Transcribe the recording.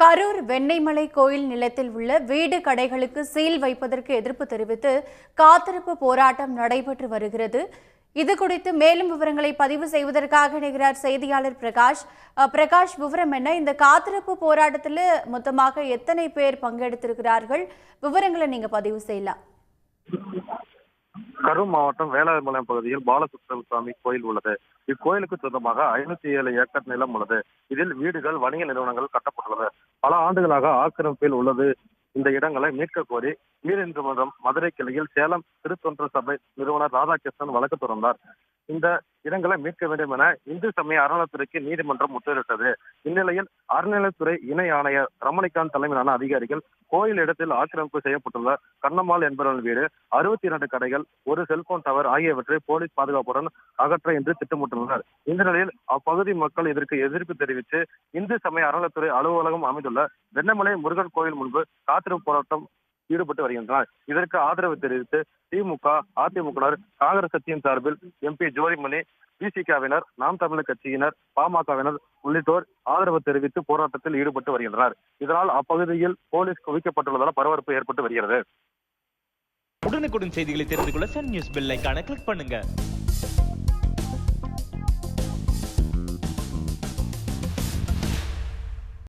கரூர் வெண்ணெய்மலை கோயில் நிலத்தில் உள்ள வீடு கடைகளுக்கு சீல் வைப்பதற்கு எதிர்ப்பு தெரிவித்து காத்திருப்பு போராட்டம் நடைபெற்று வருகிறது. இதுகுறித்து மேலும் விவரங்களை பதிவு செய்வதற்காக இணைகிறார் செய்தியாளர் பிரகாஷ். பிரகாஷ், விவரம் என்ன? இந்த காத்திருப்பு போராட்டத்தில் மொத்தமாக எத்தனை பேர் பங்கெடுத்திருக்கிறார்கள்? விவரங்களை நீங்க பதிவு செய்யலாம். கரூர் மாவட்டம் வேளாண்மலம் பகுதியில் பாலசுப்ரமணிய சுவாமி கோயில் உள்ளது. இக்கோயிலுக்கு சொந்தமாக 507 ஏக்கர் நிலம் உள்ளது. இதில் வீடுகள், வணிக நிறுவனங்கள் கட்டப்பட்டுள்ளது. பல ஆண்டுகளாக ஆக்கிரமிப்பில் உள்ளது. இந்த இடங்களை மீட்க கோரி நீதிமன்றம் மதுரை கிளையில் சேலம் திருத்தொன்ற சபை நிறுவனர் ராதாகிருஷ்ணன் வழக்கு தொடர்ந்தார். இந்த இடங்களை மீட்க வேண்டும் என இந்து சமய அறநிலையத்துறைக்கு நீதிமன்றம் உத்தரவிட்டது. இந்நிலையில் அறநிலையத்துறை இணை ஆணையர் ரமணிகாந்த் தலைமையிலான அதிகாரிகள் கோயில் இடத்தில் ஆக்கிரமிப்பு செய்யப்பட்டுள்ள கண்ணம்மாள் என்பவர்கள் வீடு, 62 கடைகள், ஒரு செல்போன் டவர் ஆகியவற்றை போலீஸ் பாதுகாப்புடன் அகற்ற என்று திட்டமிட்டுள்ளனர். இந்த நிலையில் அப்பகுதி மக்கள் இதற்கு எதிர்ப்பு தெரிவித்து இந்து சமய அறநிலையத்துறை அலுவலகம் அமைந்துள்ள வெண்ணமலை முருகன் கோயில் முன்பு காத்திருப்பு போராட்டம் ஈடுபட்டு வருகின்றனர். இதற்கு ஆதரவு தெரிவித்து திமுக, அதிமுகவினர், காங்கிரஸ் கட்சியின் சார்பில் எம்பி ஜோதிமணி, பிசிகவினர், நாம் தமிழர் கட்சியினர், பாமகவினர் உள்ளிட்டோர் ஆதரவு தெரிவித்து போராட்டத்தில் ஈடுபட்டு வருகின்றனர். இதனால் அப்பகுதியில் போலீஸ் குவிக்கப்பட்டுள்ளதால் பரபரப்பு ஏற்பட்டு வருகிறது. உடனுக்குடன் செய்திகளை தெரிந்து கொள்ள சன் நியூஸ் பெல் ஐகானை கிளிக் பண்ணுங்க.